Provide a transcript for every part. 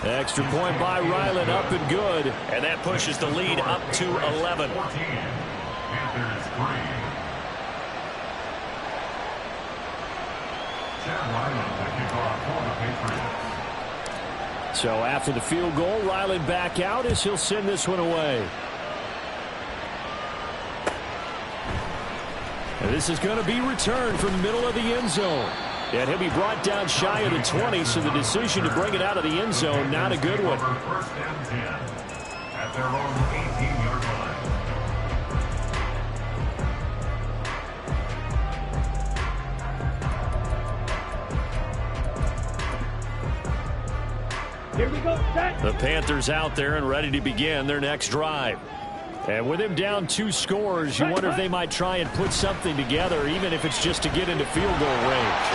Extra point by Ryland, up and good. And that pushes the lead up to 11. So after the field goal, Ryland back out as he'll send this one away. And this is going to be returned from the middle of the end zone. And he'll be brought down shy of the 20, so the decision to bring it out of the end zone, not a good one. First and 10 at their own 18-yard line. Here we go, set. The Panthers out there and ready to begin their next drive. And with him down 2 scores, you wonder if they might try and put something together, even if it's just to get into field goal range.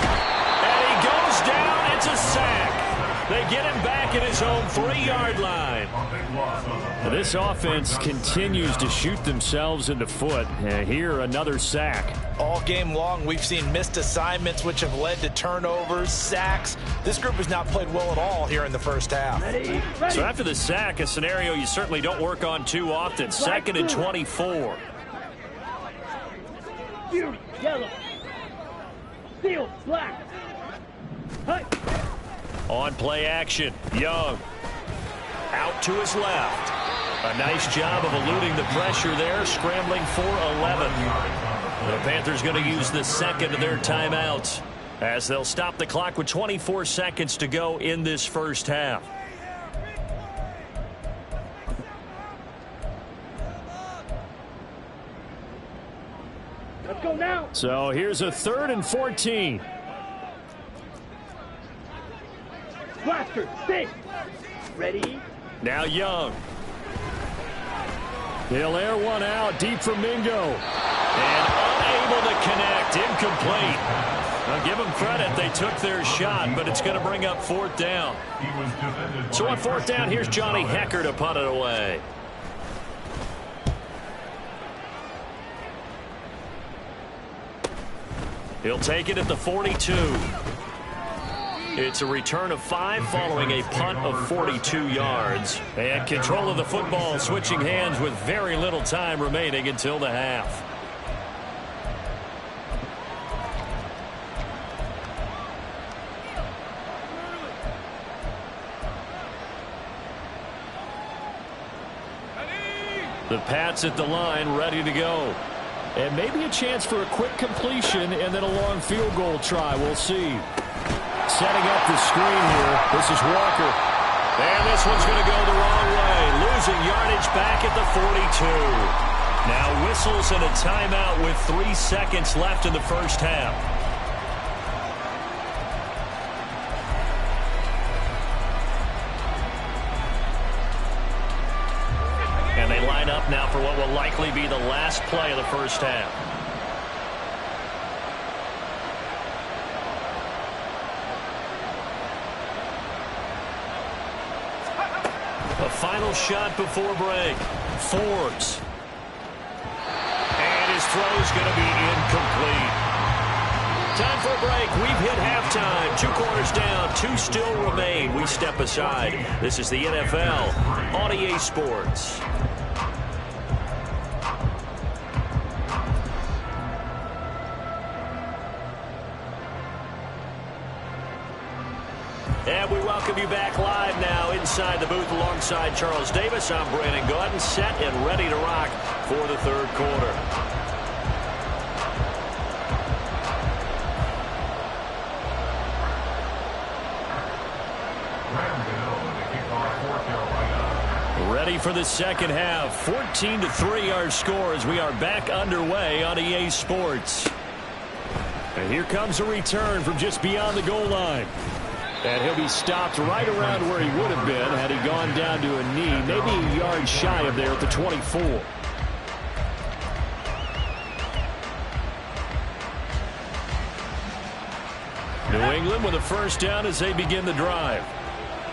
And he goes down. It's a sack. They get him back at his own 3-yard line. This offense continues to shoot themselves in the foot. And here, another sack. All game long, we've seen missed assignments, which have led to turnovers, sacks. This group has not played well at all here in the first half. Ready. So after the sack, a scenario you certainly don't work on too often. 2nd and 24. Fury, yellow. Steel, black. Hey. On play action, Young. Out to his left. A nice job of eluding the pressure there, scrambling for 11. The Panthers going to use the second of their timeouts as they'll stop the clock with 24 seconds to go in this first half. Let's go now. So here's a 3rd and 14. Blaster, stay. Ready. Now Young. He'll air one out deep from Mingo. And unable to connect. Incomplete. Now give them credit. They took their shot, but it's going to bring up 4th down. So on 4th down, here's Johnny Hecker to punt it away. He'll take it at the 42. It's a return of 5 following a punt of 42 yards. And control of the football switching hands with very little time remaining until the half. The Pats at the line, ready to go. And maybe a chance for a quick completion and then a long field goal try. We'll see. Setting up the screen here. This is Walker. And this one's going to go the wrong way. Losing yardage back at the 42. Now whistles and a timeout with 3 seconds left in the first half. And they line up now for what will likely be the last play of the first half. A final shot before break. Forbes. And his throw's going to be incomplete. Time for a break. We've hit halftime. 2 quarters down. 2 still remain. We step aside. This is the NFL on EA Sports. And we welcome you back live now inside the booth alongside Charles Davis. I'm Brandon Gaudin, set and ready to rock for the 3rd quarter. Ready for the second half. 14-3 our score as we are back underway on EA Sports. And here comes a return from just beyond the goal line. And he'll be stopped right around where he would have been had he gone down to a knee, maybe a yard shy of there at the 24. New England with a first down as they begin the drive.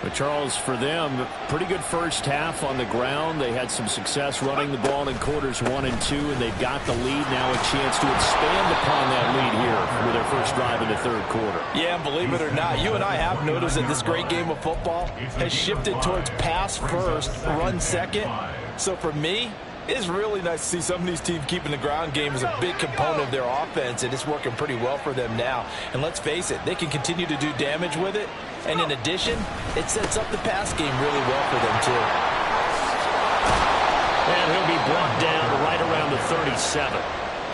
But Charles, for them, pretty good first half on the ground. They had some success running the ball in quarters 1 and 2, and they've got the lead. Now a chance to expand upon that lead here with their first drive in the third quarter. Yeah, and believe it or not, you and I have noticed that this great game of football has shifted towards pass first, run second. So for me, it's really nice to see some of these teams keeping the ground game as a big component of their offense, and it's working pretty well for them now. And let's face it, they can continue to do damage with it. And in addition, it sets up the pass game really well for them, too. And he'll be brought down right around the 37.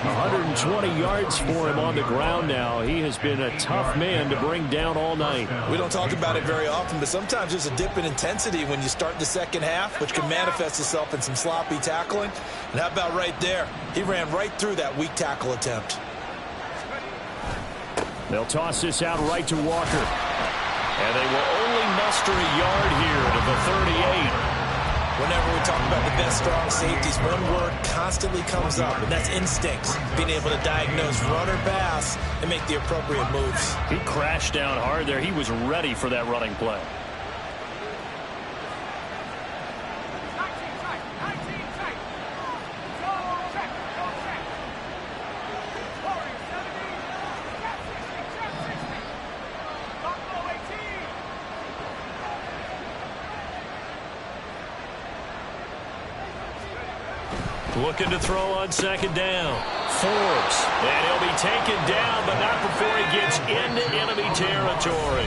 120 yards for him on the ground now. He has been a tough man to bring down all night. We don't talk about it very often, but sometimes there's a dip in intensity when you start the second half, which can manifest itself in some sloppy tackling. And how about right there? He ran right through that weak tackle attempt. They'll toss this out right to Walker. And they will only muster a yard here to the 38. Whenever we talk about the best strong safeties, one word constantly comes up, and that's instincts. Being able to diagnose run or pass and make the appropriate moves. He crashed down hard there. He was ready for that running play. Looking to throw on second down. Forbes. And he'll be taken down, but not before he gets into enemy territory.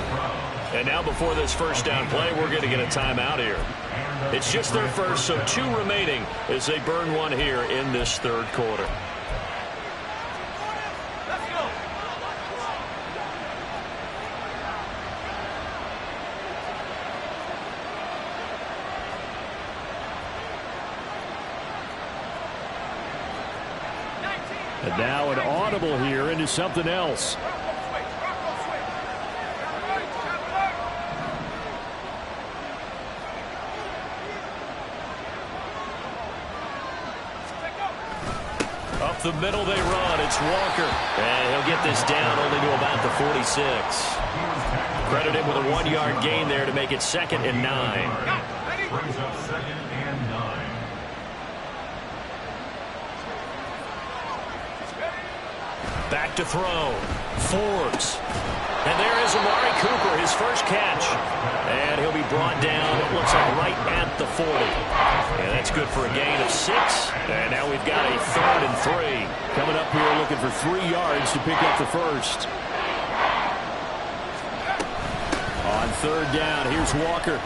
And now before this first down play, we're going to get a timeout here. It's just their first, so 2 remaining as they burn one here in this third quarter. And now an audible here into something else. Up the middle they run. It's Walker. And he'll get this down only to about the 46. Credit him with a 1-yard gain there to make it 2nd and 9. Brings up 2nd and 9. Back to throw. Forbes. And there is Amari Cooper, his first catch. And he'll be brought down, it looks like right at the 40. And that's good for a gain of 6. And now we've got a 3rd and 3. Coming up here looking for 3 yards to pick up the first. On 3rd down, here's Walker.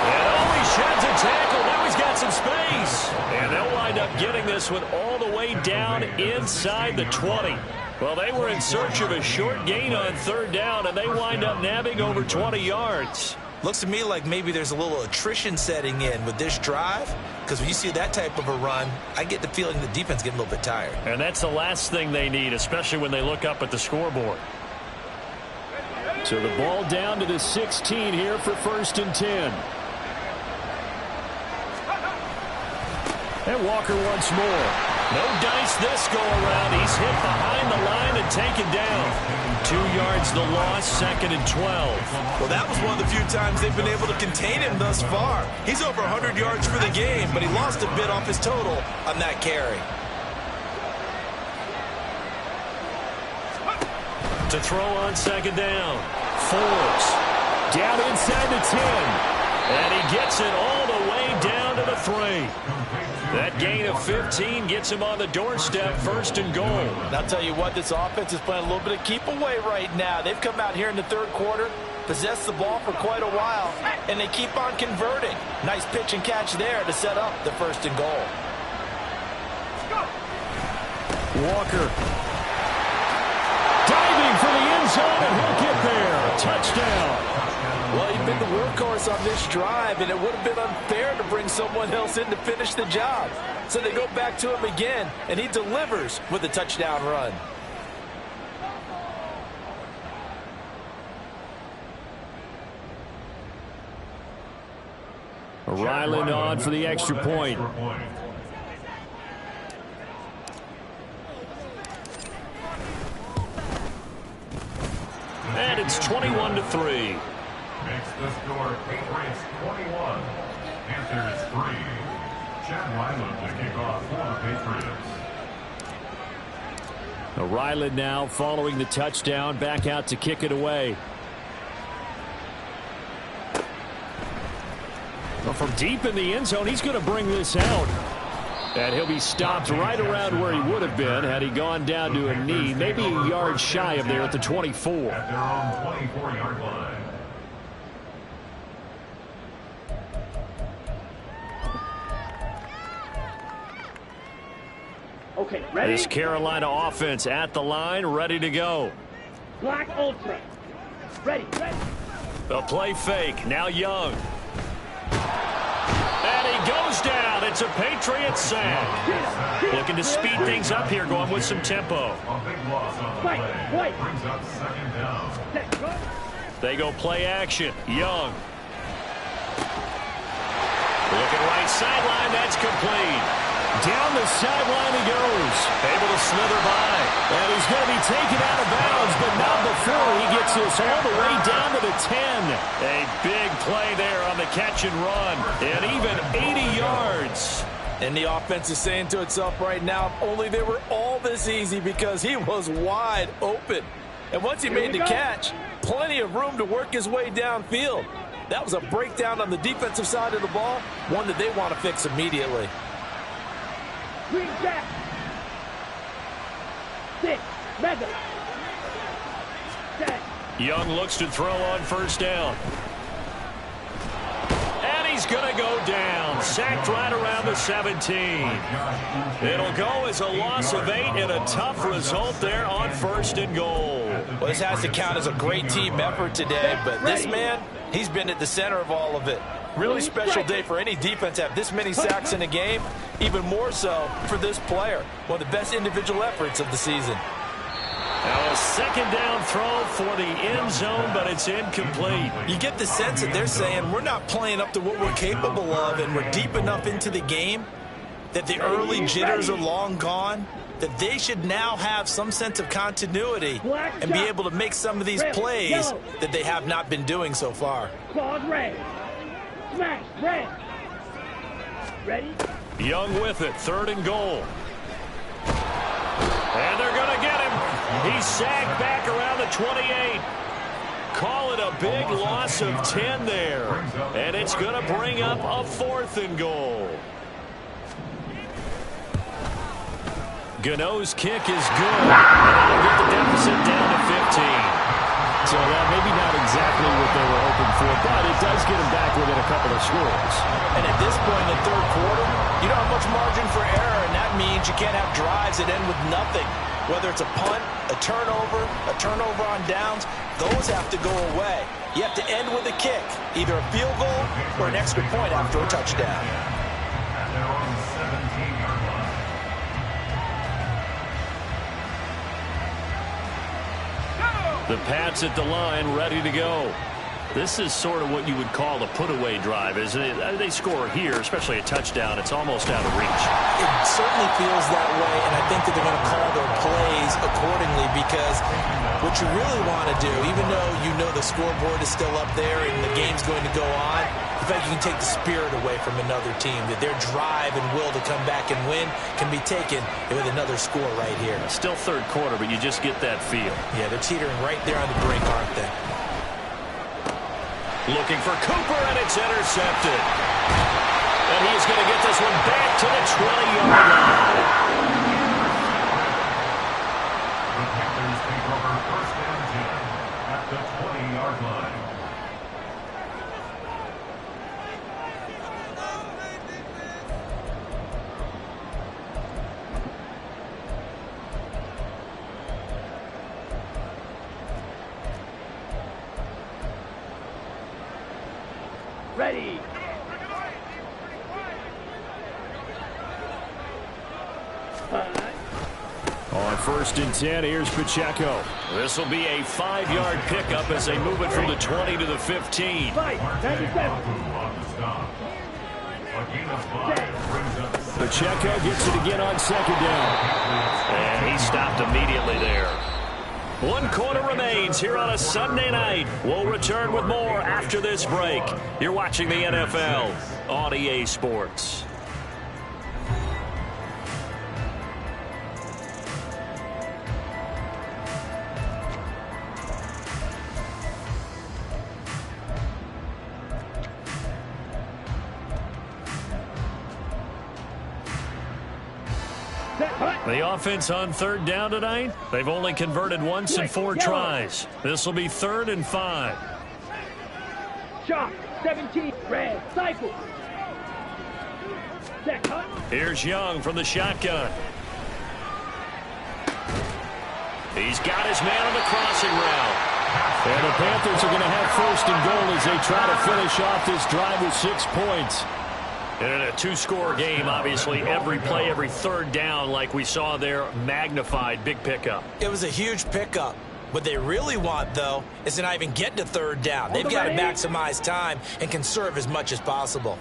And he sheds a tackle. Now he's got some space. And they'll wind up getting this one all the way down inside the 20. Well, they were in search of a short gain on 3rd down, and they wind up nabbing over 20 yards. Looks to me like maybe there's a little attrition setting in with this drive, because when you see that type of a run, I get the feeling the defense getting a little bit tired. And that's the last thing they need, especially when they look up at the scoreboard. So the ball down to the 16 here for 1st and 10. And Walker once more. No dice this go around. He's hit behind the line and taken down. 2 yards the loss, 2nd and 12. Well, that was one of the few times they've been able to contain him thus far. He's over 100 yards for the game, but he lost a bit off his total on that carry. To throw on 2nd down. Forbes. Down inside the 10. And he gets it all the way down to the 3. That gain of 15 gets him on the doorstep, 1st and goal. And I'll tell you what, this offense is playing a little bit of keep away right now. They've come out here in the 3rd quarter, possessed the ball for quite a while, and they keep on converting. Nice pitch and catch there to set up the 1st and goal. Walker. Diving for the end zone, and he'll get there. Touchdown. Well, he's been the workhorse on this drive, and it would have been unfair to bring someone else in to finish the job. So they go back to him again, and he delivers with a touchdown run. Ryland on for the extra point. And it's 21-3. Makes the score Patriots 21, Panthers 3. Chad Ryland to kick off for the Patriots. Ryland now following the touchdown, back out to kick it away. Well, from deep in the end zone, he's going to bring this out. And he'll be stopped right around where he would have been had he gone down to a knee, maybe a yard shy of there at the 24. At their own 24-yard line. Okay, ready? This Carolina offense at the line, ready to go. Black Ultra. Ready, ready. A play fake, now Young. And he goes down. It's a Patriots sack. Looking to speed things up here, going with some tempo. A big loss on the play. Brings up second down. They go play action. Young. Looking right sideline. That's complete. Down the sideline he goes. Able to slither by. And he's going to be taken out of bounds, but not before he gets this all the way down to the 10. A big play there on the catch and run. And even 80 yards. And the offense is saying to itself right now, if only they were all this easy, because he was wide open. And once he made the catch, plenty of room to work his way downfield. That was a breakdown on the defensive side of the ball, one that they want to fix immediately. Green jack. 6. Mega. 10. Young looks to throw on first down. And he's going to go down. Sacked right around the 17. It'll go as a loss of 8 and a tough result there on first and goal. Well, this has to count as a great team effort today, but this man, he's been at the center of all of it. Really special day for any defense to have this many sacks in a game, even more so for this player. One of the best individual efforts of the season. Now a second down throw for the end zone, but it's incomplete. You get the sense that they're saying we're not playing up to what we're capable of, and we're deep enough into the game that the early jitters are long gone, that they should now have some sense of continuity and be able to make some of these plays that they have not been doing so far. Claws red. Smash red. Ready? Young with it, third and goal. And they're going to get him. He's sagged back around the 28. Call it a big loss of 10 there. And it's going to bring up a fourth and goal. Gano's kick is good. And that'll get the deficit down to 15. So that maybe not exactly what they were hoping for, but it does get them back within a couple of scores. And at this point in the third quarter, you don't have much margin for error, and that means you can't have drives that end with nothing. Whether it's a punt, a turnover on downs, those have to go away. You have to end with a kick, either a field goal or an extra point after a touchdown. At their own 17-yard line. The Pats at the line, ready to go. This is sort of what you would call a put-away drive, isn't it? They score here, especially a touchdown. It's almost out of reach. It certainly feels that way, and I think that they're going to call their plays accordingly, because what you really want to do, even though you know the scoreboard is still up there and the game's going to go on, the fact you can take the spirit away from another team, that their drive and will to come back and win can be taken with another score right here. Still third quarter, but you just get that feel. Yeah, they're teetering right there on the brink, aren't they? Looking for Cooper, and it's intercepted. And he's going to get this one back to the 20-yard line. The Panthers take over first and 10 at the 20-yard line. Ready. On first and 10, here's Pacheco. This will be a 5-yard pickup as they move it from the 20 to the 15. Fight. 97. Pacheco gets it again on second down. And he stopped immediately there. 1 quarter remains here on a Sunday night. We'll return with more after this break. You're watching the NFL on EA Sports. The offense on 3rd down tonight, they've only converted once in 4 tries. This will be 3rd and 5. Shot, 17, red, cycle. Set, cut. Here's Young from the shotgun. He's got his man on the crossing route. And the Panthers are going to have 1st and goal as they try to finish off this drive with 6 points. And in a 2-score game, obviously, every play, every 3rd down, like we saw there, magnified, big pickup. It was a huge pickup. What they really want, though, is to not even get to 3rd down. They've got to maximize time and conserve as much as possible.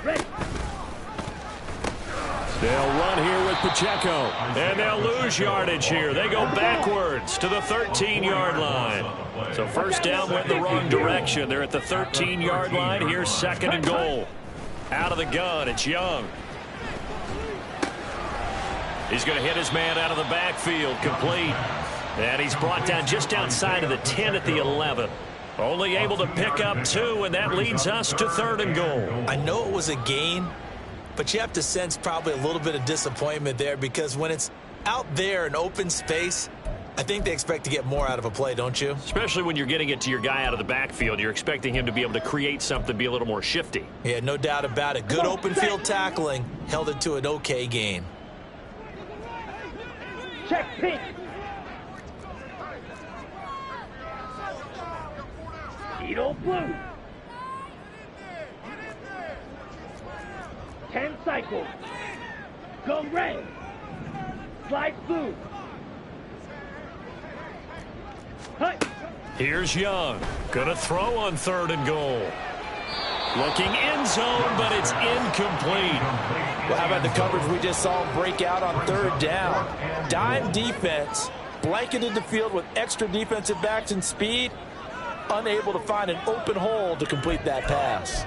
Ready. They'll run here with Pacheco, and they'll lose yardage here. They go backwards to the 13-yard line. So 1st down went the wrong direction. They're at the 13-yard line. Here's 2nd and goal. Out of the gun, it's Young. He's going to hit his man out of the backfield, complete. And he's brought down just outside of the 10 at the 11. Only able to pick up 2, and that leads us to 3rd and goal. I know it was a gain, but you have to sense probably a little bit of disappointment there because when it's out there in open space, I think they expect to get more out of a play, don't you? Especially when you're getting it to your guy out of the backfield. You're expecting him to be able to create something, be a little more shifty. Yeah, no doubt about it. Good open field tackling held it to an okay gain. Check, pitch. Edo blue. 10 cycles. Go red. Slide blue. Hut. Here's Young. Gonna throw on 3rd and goal. Looking end zone, but it's incomplete. Well, how about the coverage we just saw break out on 3rd down? Dime defense, blanketed the field with extra defensive backs and speed, unable to find an open hole to complete that pass.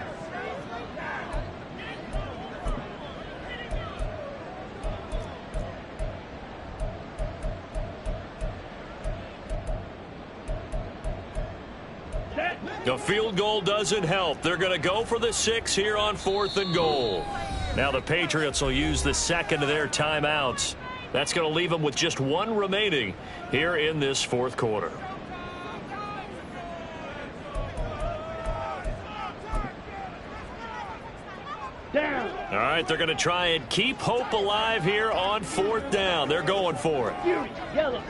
The field goal doesn't help. They're going to go for the 6 here on 4th and goal. Now the Patriots will use the 2nd of their timeouts. That's going to leave them with just 1 remaining here in this 4th quarter. Down. All right, they're going to try and keep hope alive here on 4th down. They're going for it. Fury, yellow.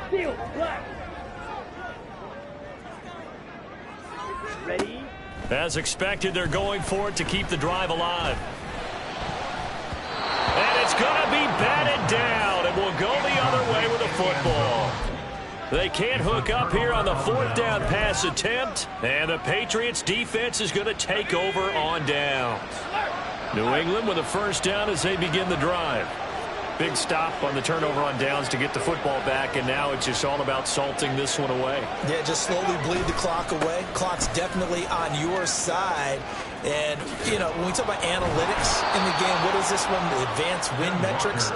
Steel, black. Ready. As expected, they're going for it to keep the drive alive. And it's going to be batted down, and will go the other way with the football. They can't hook up here on the 4th down pass attempt, and the Patriots defense is going to take over on downs. New England with a 1st down as they begin the drive. Big stop on the turnover on downs to get the football back, and now it's just all about salting this one away. Yeah, just slowly bleed the clock away. Clock's definitely on your side. And, you know, when we talk about analytics in the game, what is this one? The advanced win metrics?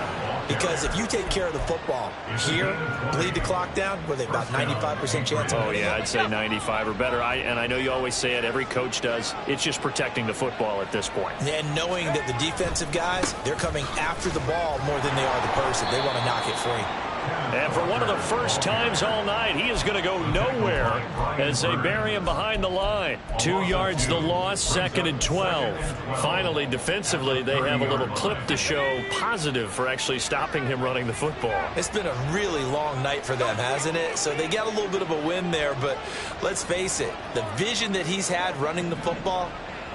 Because if you take care of the football here, bleed the clock down, were they about 95% chance of winning? Yeah, I'd say 95 or better. And I know you always say it, every coach does. It's just protecting the football at this point. And knowing that the defensive guys, they're coming after the ball more than they are the person. They want to knock it free. And for one of the first times all night, he is going to go nowhere as they bury him behind the line. 2 yards the loss, 2nd and 12. Finally, defensively, they have a little clip to show positive for actually stopping him running the football. It's been a really long night for them, hasn't it? So they got a little bit of a win there, but let's face it, the vision that he's had running the football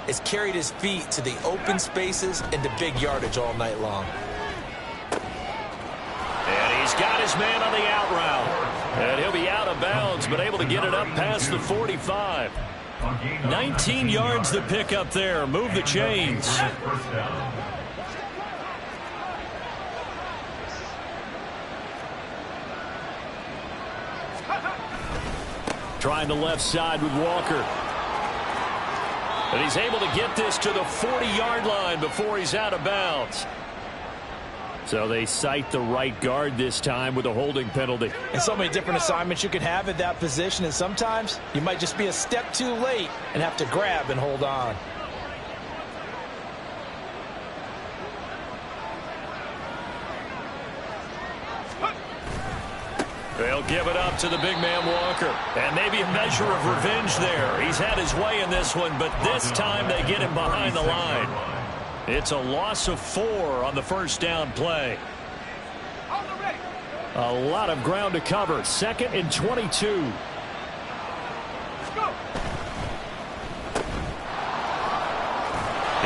has carried his feet to the open spaces and to big yardage all night long. And he's got his man on the out route. And he'll be out of bounds, but able to get it up past the 45. 19 yards to pick up there. Move the chains. Trying the left side with Walker. And he's able to get this to the 40-yard line before he's out of bounds. So they cite the right guard this time with a holding penalty. And so many different assignments you can have at that position, and sometimes you might just be a step too late and have to grab and hold on. They'll give it up to the big man Walker. And maybe a measure of revenge there. He's had his way in this one, but this time they get him behind the line. It's a loss of 4 on the first down play. A lot of ground to cover. 2nd and 22.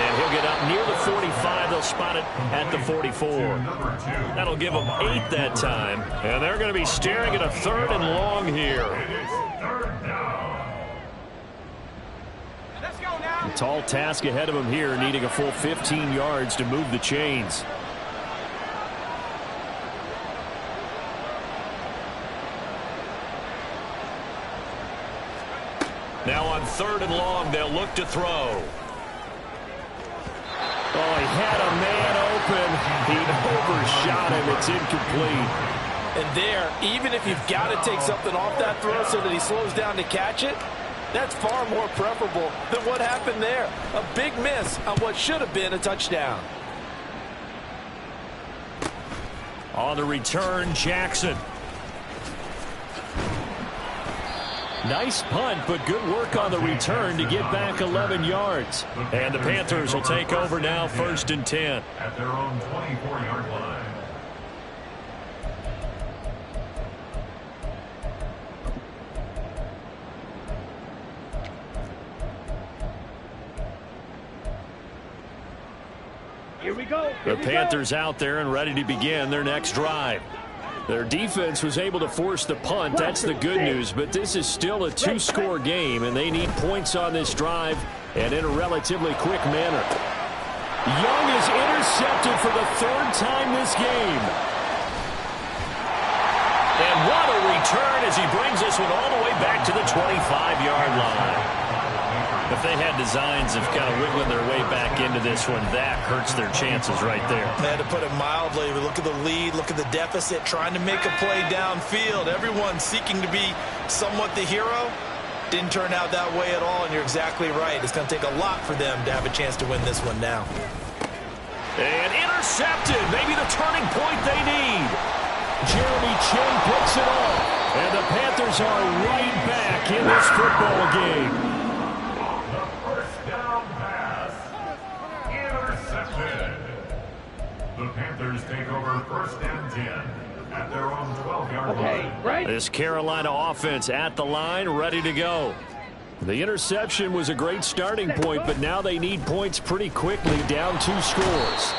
And he'll get up near the 45. They'll spot it at the 44. That'll give them 8 that time. And they're going to be staring at a 3rd and long here. A tall task ahead of him here, needing a full 15 yards to move the chains. Now on 3rd and long, they'll look to throw. Oh, he had a man open. He overshot him. It's incomplete. And there, even if you've got to take something off that throw so that he slows down to catch it, that's far more preferable than what happened there. A big miss on what should have been a touchdown. On the return, Jackson. Nice punt, but good work on the return to get back 11 yards. And the Panthers will take over now, 1st and 10. At their own 24-yard line. Here we go. The Panthers out there and ready to begin their next drive. Their defense was able to force the punt. That's the good news, but this is still a 2-score game, and they need points on this drive and in a relatively quick manner. Young is intercepted for the 3rd time this game. And what a return as he brings this one all the way back to the 25-yard line. If they had designs of kind of wiggling their way back into this one, that hurts their chances right there. They had to put it mildly. Look at the lead, look at the deficit, trying to make a play downfield. Everyone seeking to be somewhat the hero. Didn't turn out that way at all, and you're exactly right. It's going to take a lot for them to have a chance to win this one now. And intercepted. Maybe the turning point they need. Jeremy Chin picks it off. And the Panthers are right back in this football game. The Panthers take over 1st and 10 at their own 12-yard line. Right. This Carolina offense at the line, ready to go. The interception was a great starting point, but now they need points pretty quickly, down 2 scores.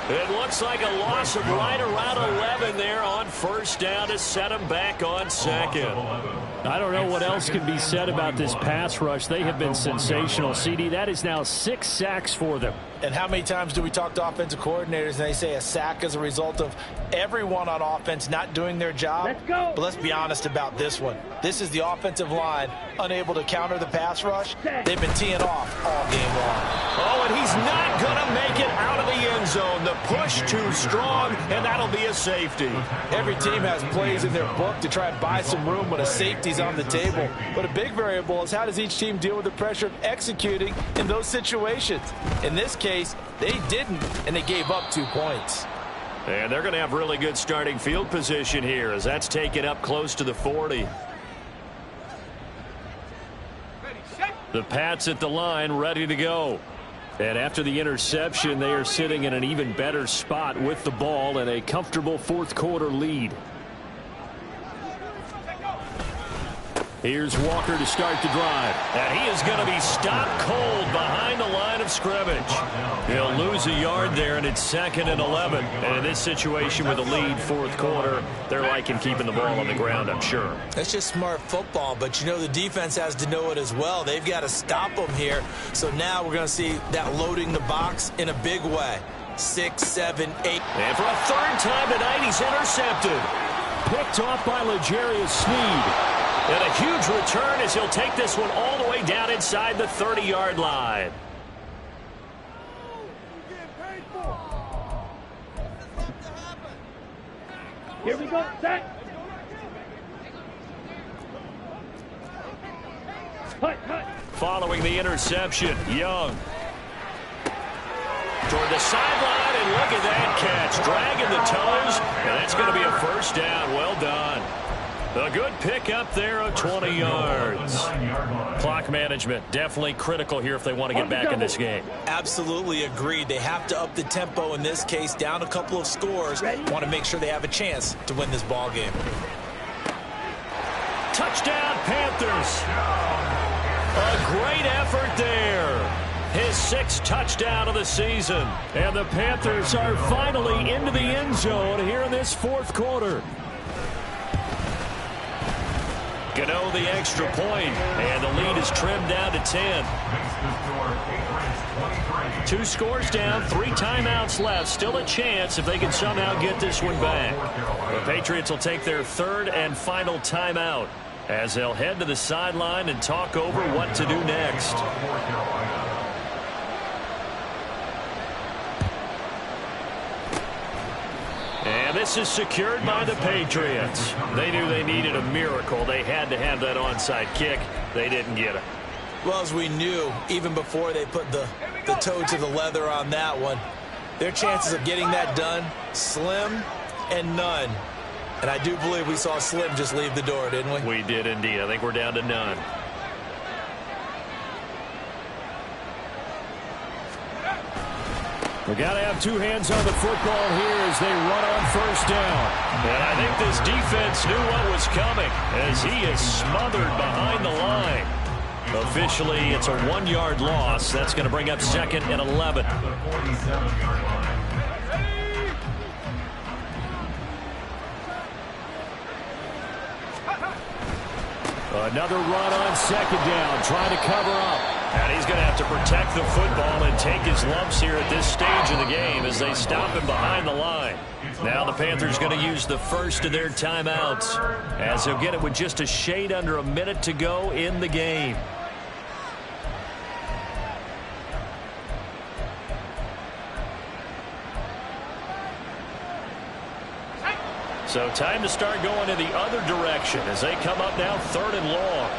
It looks like a loss of right around 11 there on 1st down to set them back on 2nd. I don't know what else can be said about this pass rush. They have been sensational. CD, that is now 6 sacks for them. And how many times do we talk to offensive coordinators and they say a sack is a result of everyone on offense not doing their job? Let's go. But let's be honest about this one. This is the offensive line unable to counter the pass rush. They've been teeing off all game long. Oh, and he's not going to make it out of the end zone. The push too strong, and that'll be a safety. Every team has plays in their book to try and buy some room when a safety's on the table. But a big variable is how does each team deal with the pressure of executing in those situations. In this case, they didn't, and they gave up 2 points. And they're going to have really good starting field position here as that's taken up close to the 40. The Pats at the line, ready to go. And after the interception, they are sitting in an even better spot with the ball and a comfortable 4th quarter lead. Here's Walker to start the drive. And he is going to be stopped cold behind the line of scrimmage. He'll lose a yard there, and it's 2nd and 11. And in this situation with a lead, 4th quarter, they're liking keeping the ball on the ground, I'm sure. That's just smart football, but you know the defense has to know it as well. They've got to stop them here. So now we're going to see that loading the box in a big way. 6, 7, 8. And for a 3rd time tonight, he's intercepted. Picked off by L'Jarius Sneed. And a huge return as he'll take this one all the way down inside the 30-yard line. Here we go, set. Hut, hut. Following the interception, Young. Toward the sideline, and look at that catch. Dragging the toes, and that's going to be a first down. Well done. A good pick up there of 20 yards. Clock management, definitely critical here if they want to get back in this game. Absolutely agreed. They have to up the tempo in this case, down a couple of scores. Want to make sure they have a chance to win this ball game. Touchdown, Panthers. A great effort there. His 6th touchdown of the season. And the Panthers are finally into the end zone here in this 4th quarter. Gano the extra point, and the lead is trimmed down to 10. 2 scores down, 3 timeouts left. Still a chance if they can somehow get this one back. The Patriots will take their 3rd and final timeout as they'll head to the sideline and talk over what to do next. And this is secured by the Patriots. They knew they needed a miracle. They had to have that onside kick. They didn't get it. Well, as we knew, even before they put the toe to the leather on that one, their chances of getting that done, slim and none. And I do believe we saw Slim just leave the door, didn't we? We did indeed. I think we're down to none. We got to have 2 hands on the football here as they run on first down. And I think this defense knew what was coming as he is smothered behind the line. Officially, it's a 1-yard loss. That's going to bring up 2nd and 11. Another run on 2nd down, trying to cover up. And he's going to have to protect the football and take his lumps here at this stage of the game as they stop him behind the line. Now the Panthers going to use the first of their timeouts as they'll get it with just a shade under a minute to go in the game. So time to start going in the other direction as they come up now 3rd and long.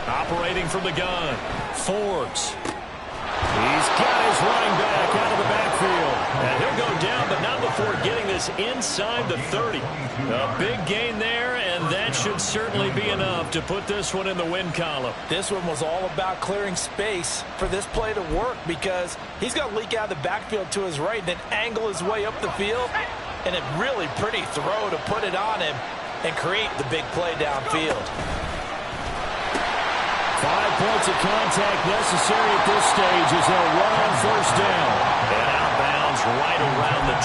Operating from the gun, Forbes. He's got his running back out of the backfield. And he'll go down, but not before getting this inside the 30. A big gain there, and that should certainly be enough to put this one in the win column. This one was all about clearing space for this play to work because he's got to leak out of the backfield to his right, then angle his way up the field. And a really pretty throw to put it on him and create the big play downfield. 5 points of contact necessary at this stage as they'll run on first down. And outbounds right around the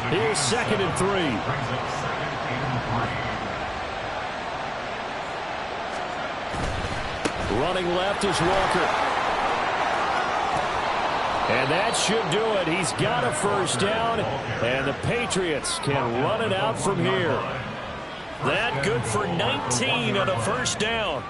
20. Here's 2nd and 3. Running left is Walker. And that should do it. He's got a first down, and the Patriots can run it out from here. That good for 19 on a first down.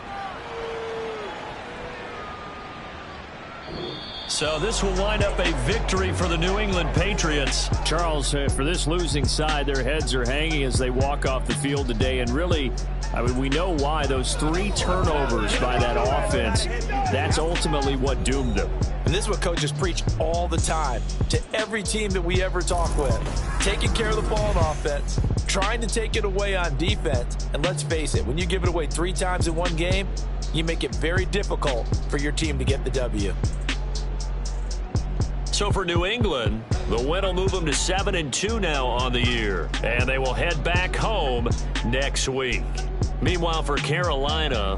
So this will wind up a victory for the New England Patriots. Charles, for this losing side, their heads are hanging as they walk off the field today. And really, I mean, we know why. Those 3 turnovers by that offense, that's ultimately what doomed them. And this is what coaches preach all the time to every team that we ever talk with. Taking care of the ball on offense, trying to take it away on defense. And let's face it, when you give it away 3 times in one game, you make it very difficult for your team to get the W. So for New England, the win will move them to 7-2 now on the year. And they will head back home next week. Meanwhile, for Carolina,